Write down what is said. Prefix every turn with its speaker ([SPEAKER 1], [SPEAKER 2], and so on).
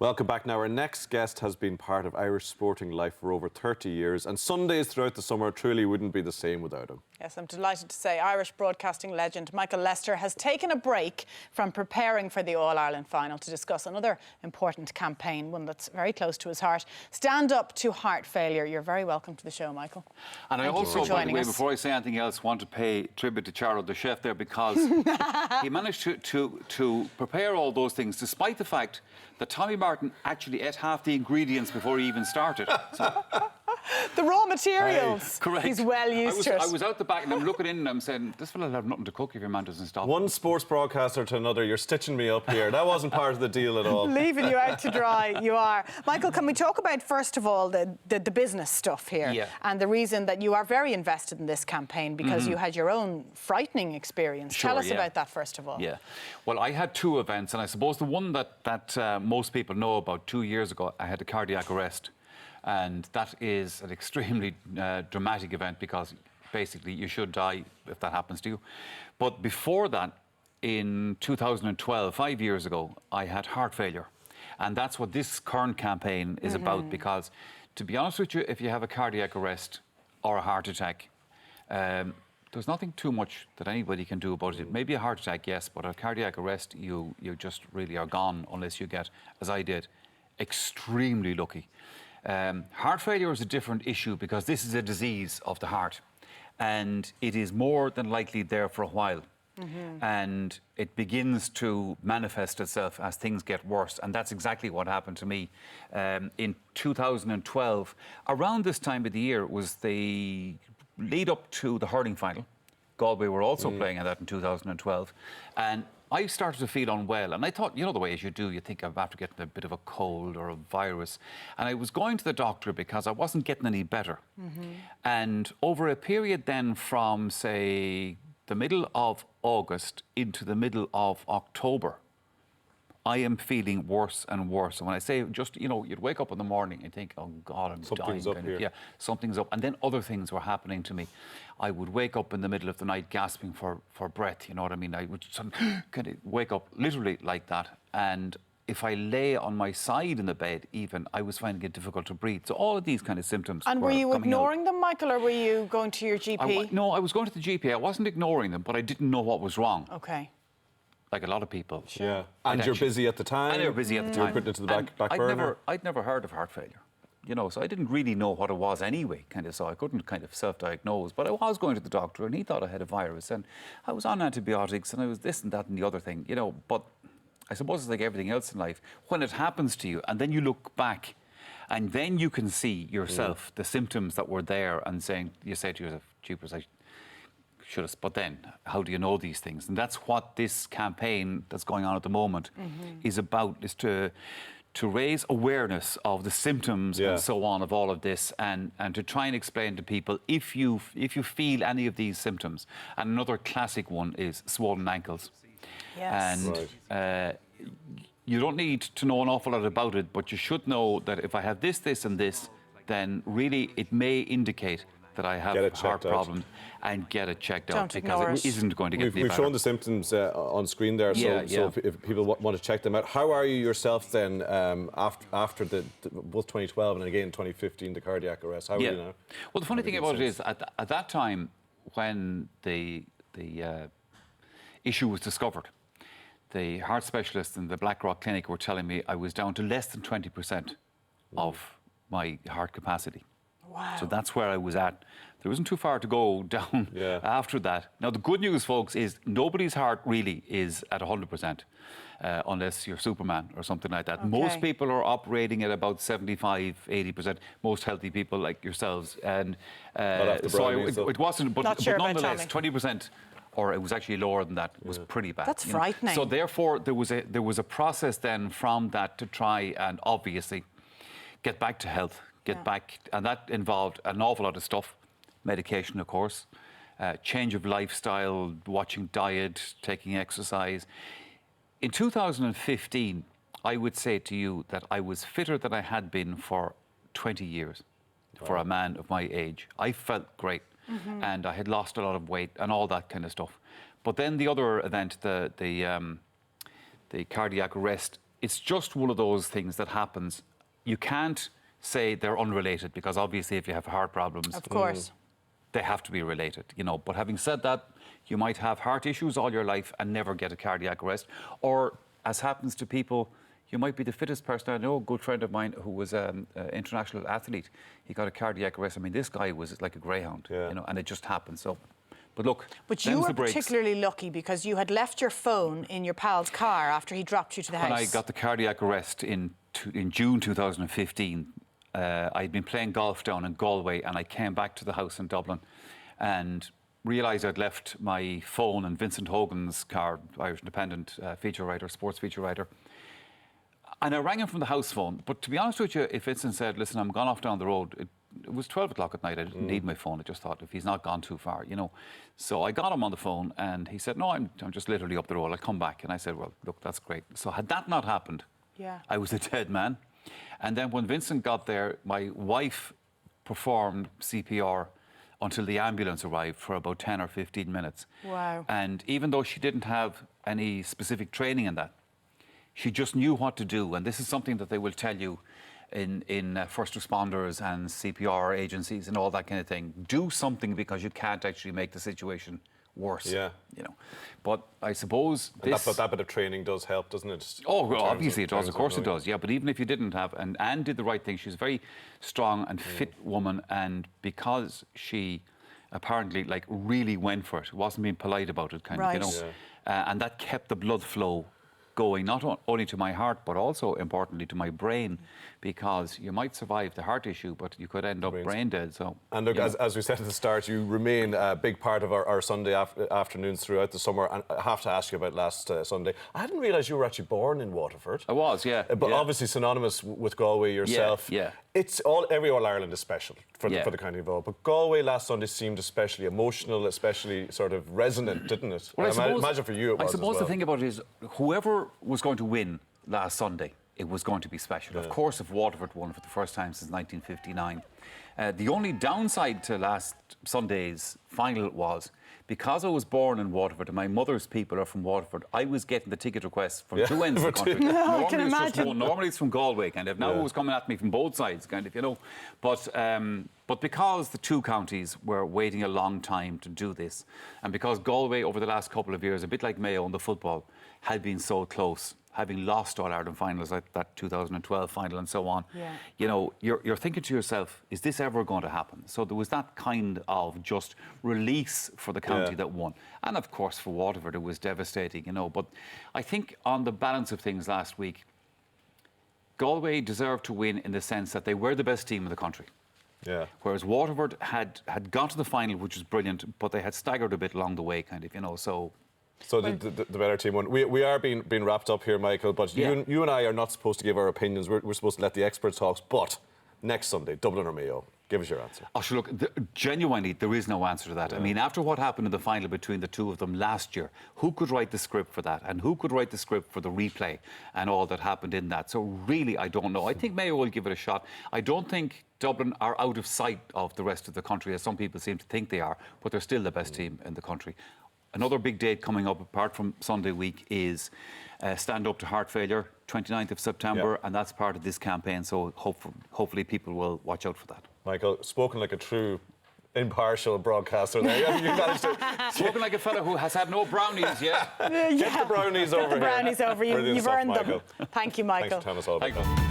[SPEAKER 1] Welcome back. Now, our next guest has been part of Irish sporting life for over 30 years, and Sundays throughout the summer truly wouldn't be the same without him.
[SPEAKER 2] Yes, I'm delighted to say Irish broadcasting legend Michael Lester has taken a break from preparing for the All-Ireland final to discuss another important campaign, one that's very close to his heart. Stand Up to Heart Failure. You're very welcome to the show, Michael.
[SPEAKER 3] And I also, by the way, before I say anything else, want to pay tribute to Charo, the chef there, because he managed to prepare all those things, despite the fact that Tommy Martin actually ate half the ingredients before he even started. So,
[SPEAKER 2] the raw materials.
[SPEAKER 3] Correct.
[SPEAKER 2] He's well used to it.
[SPEAKER 3] I was out the back and I'm looking in and I'm saying, this fella'll have nothing to cook if your man doesn't stop.
[SPEAKER 1] One sports broadcaster to another, you're stitching me up here. That wasn't part of the deal at all.
[SPEAKER 2] Leaving you out to dry, you are. Michael, can we talk about, first of all, the business stuff here?
[SPEAKER 3] Yeah.
[SPEAKER 2] And the reason that you are very invested in this campaign, because you had your own frightening experience.
[SPEAKER 3] Sure,
[SPEAKER 2] Tell us
[SPEAKER 3] yeah.
[SPEAKER 2] about that, first of all.
[SPEAKER 3] Yeah. Well, I had two events, and I suppose the one that most people know about 2 years ago, I had a cardiac arrest. And that is an extremely dramatic event, because basically you should die if that happens to you. But before that, in 2012, 5 years ago, I had heart failure. And that's what this current campaign is about, because to be honest with you, if you have a cardiac arrest or a heart attack, there's nothing too much that anybody can do about it. Maybe a heart attack, yes, but a cardiac arrest, you just really are gone unless you get, as I did, extremely lucky. Heart failure is a different issue, because this is a disease of the heart, and it is more than likely there for a while. And it begins to manifest itself as things get worse, and that's exactly what happened to me. In 2012, around this time of the year, was the lead up to the hurling final. Galway were also playing in that in 2012, and I started to feel unwell, and I thought, you know the way as you do, you think I'm after getting a bit of a cold or a virus, and I was going to the doctor because I wasn't getting any better. And over a period then from, say, the middle of August into the middle of October, I am feeling worse and worse. And when I say just, you know, you'd wake up in the morning and think, oh God, I'm
[SPEAKER 1] Something's
[SPEAKER 3] dying.
[SPEAKER 1] up here.
[SPEAKER 3] Yeah, something's up. And then other things were happening to me. I would wake up in the middle of the night gasping for breath, you know what I mean? I would kind of wake up literally like that. And if I lay on my side in the bed even, I was finding it difficult to breathe. So all of these kind of symptoms
[SPEAKER 2] And were you ignoring them, Michael, or were you going to your GP?
[SPEAKER 3] No, I was going to the GP. I wasn't ignoring them, but I didn't know what was wrong.
[SPEAKER 2] Okay.
[SPEAKER 3] Like a lot of people.
[SPEAKER 1] Yeah. And you're busy at the time.
[SPEAKER 3] And you're busy at the time.
[SPEAKER 1] You're putting it to the back burner.
[SPEAKER 3] I'd never heard of heart failure, you know, so I didn't really know what it was anyway, kind of, so I couldn't kind of self-diagnose. But I was going to the doctor, and he thought I had a virus, and I was on antibiotics, and I was this and that and the other thing, you know. But I suppose it's like everything else in life. When it happens to you, and then you look back, and then you can see yourself, the symptoms that were there, and you say to yourself, jeepers, I should have, but then how do you know these things? And that's what this campaign that's going on at the moment is about, is to raise awareness of the symptoms and so on of all of this, and to try and explain to people, if you feel any of these symptoms. And another classic one is swollen ankles.
[SPEAKER 2] Yes.
[SPEAKER 3] And you don't need to know an awful lot about it, but you should know that if I have this, this and this, then really it may indicate that I have heart problems, and get it checked out, because it isn't going to get any better.
[SPEAKER 1] We've shown the symptoms on screen there, so if people want to check them out. How are you yourself then after both 2012 and again 2015, the cardiac arrest? How are you now?
[SPEAKER 3] Well, the funny thing about it is, at that time, when the issue was discovered, the heart specialists in the Blackrock Clinic were telling me I was down to less than 20% of my heart capacity.
[SPEAKER 2] Wow.
[SPEAKER 3] So that's where I was at. There wasn't too far to go down after that. Now, the good news, folks, is nobody's heart really is at 100%, unless you're Superman or something like that. Okay. Most people are operating at about 75, 80%, most healthy people like yourselves. And so it wasn't, but nonetheless, 20%, or it was actually lower than that, was pretty bad.
[SPEAKER 2] That's frightening.
[SPEAKER 3] So therefore, there was a process then from that to try and obviously get back to health. Get back, and that involved an awful lot of stuff. Medication, of course, change of lifestyle, watching diet, taking exercise. In 2015, I would say to you that I was fitter than I had been for 20 years, for a man of my age. I felt great, and I had lost a lot of weight and all that kind of stuff. But then the other event, the cardiac arrest, it's just one of those things that happens. You can't say they're unrelated, because obviously if you have heart problems,
[SPEAKER 2] of course,
[SPEAKER 3] they have to be related, you know. But having said that, you might have heart issues all your life and never get a cardiac arrest. Or, as happens to people, you might be the fittest person. I know a good friend of mine who was an international athlete. He got a cardiac arrest. I mean, this guy was like a greyhound, you know, and it just happened. So, but look,
[SPEAKER 2] but you were particularly lucky because you had left your phone in your pal's car after he dropped you to the house.
[SPEAKER 3] When I got the cardiac arrest in June 2015, I'd been playing golf down in Galway, and I came back to the house in Dublin and realised I'd left my phone in Vincent Hogan's car, Irish Independent feature writer, sports feature writer. And I rang him from the house phone. But to be honest with you, if Vincent said, listen, I'm gone off down the road, it was 12 o'clock at night. I didn't need my phone. I just thought, if he's not gone too far, you know. So I got him on the phone, and he said, no, I'm just literally up the road. I'll come back. And I said, well, look, that's great. So had that not happened, I was a dead man. And then when Vincent got there, my wife performed CPR until the ambulance arrived for about 10 or 15 minutes.
[SPEAKER 2] Wow.
[SPEAKER 3] And even though she didn't have any specific training in that, she just knew what to do. And this is something that they will tell you in first responders and CPR agencies and all that kind of thing. Do something, because you can't actually make the situation worse. Yeah. You know, but I suppose this...
[SPEAKER 1] That bit of training does help, doesn't it?
[SPEAKER 3] Oh, well, obviously it does. Of course it does. Yeah, but even if you didn't have... And Anne did the right thing. She's a very strong and fit woman, and because she apparently, like, really went for it, wasn't being polite about it, kind of, you know, and that kept the blood flow going, not only to my heart, but also, importantly, to my brain, because you might survive the heart issue, but you could end up brain dead. So,
[SPEAKER 1] and look, as we said at the start, you remain a big part of our Sunday afternoons throughout the summer. And I have to ask you about last Sunday. I didn't realise you were actually born in Waterford.
[SPEAKER 3] I was, yeah.
[SPEAKER 1] But obviously synonymous with Galway yourself.
[SPEAKER 3] Yeah.
[SPEAKER 1] It's every All Ireland is special for the county involved. But Galway last Sunday seemed especially emotional, especially sort of resonant, didn't it?
[SPEAKER 3] Well,
[SPEAKER 1] I imagine for you it was
[SPEAKER 3] I suppose
[SPEAKER 1] as well.
[SPEAKER 3] The thing about it is, whoever was going to win last Sunday, it was going to be special. Of course, if Waterford won for the first time since 1959. The only downside to last Sunday's final was, because I was born in Waterford and my mother's people are from Waterford, I was getting the ticket requests from two ends of the country.
[SPEAKER 2] No, I can imagine.
[SPEAKER 3] Normally it's from Galway, kind of. Now it was coming at me from both sides, kind of, you know. But because the two counties were waiting a long time to do this, and because Galway over the last couple of years, a bit like Mayo in the football, had been so close, having lost All-Ireland finals like that 2012 final and so on, you know, you're thinking to yourself, is this ever going to happen? So there was that kind of just release for the county that won. And of course for Waterford it was devastating, you know. But I think on the balance of things last week, Galway deserved to win in the sense that they were the best team in the country. Yeah. Whereas Waterford had got to the final, which was brilliant, but they had staggered a bit along the way, kind of, you know, so...
[SPEAKER 1] So the better team won. We are being wrapped up here, Michael, but you and I are not supposed to give our opinions. We're supposed to let the experts talk. But next Sunday, Dublin or Mayo? Give us your answer.
[SPEAKER 3] Oh, sure, look, genuinely, there is no answer to that. I mean, after what happened in the final between the two of them last year, who could write the script for that? And who could write the script for the replay and all that happened in that? So really, I don't know. I think Mayo will give it a shot. I don't think Dublin are out of sight of the rest of the country, as some people seem to think they are, but they're still the best team in the country. Another big date coming up, apart from Sunday week, is Stand Up to Heart Failure, 29th of September, and that's part of this campaign, so hopefully people will watch out for that.
[SPEAKER 1] Michael, spoken like a true impartial broadcaster there. You managed to...
[SPEAKER 3] Spoken like a fellow who has had no brownies yet.
[SPEAKER 1] Get the brownies over here.
[SPEAKER 2] Get the brownies over. You've earned them. Thank you, Michael.
[SPEAKER 1] Thanks for telling us all about that.